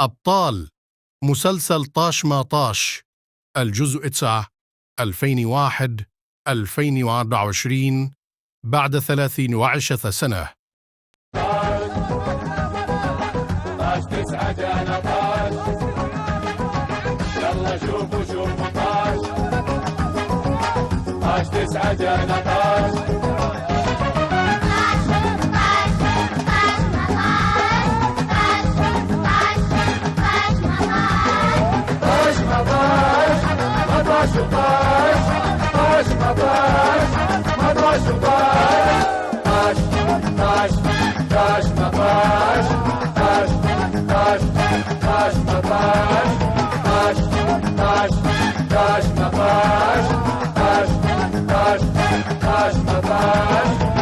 أبطال مسلسل طاش ما طاش الجزء 9 2001 2024 بعد 23 سنة. طاش 9 جانا طاش، يلا شوفوا طاش 9 جانا طاش. طاش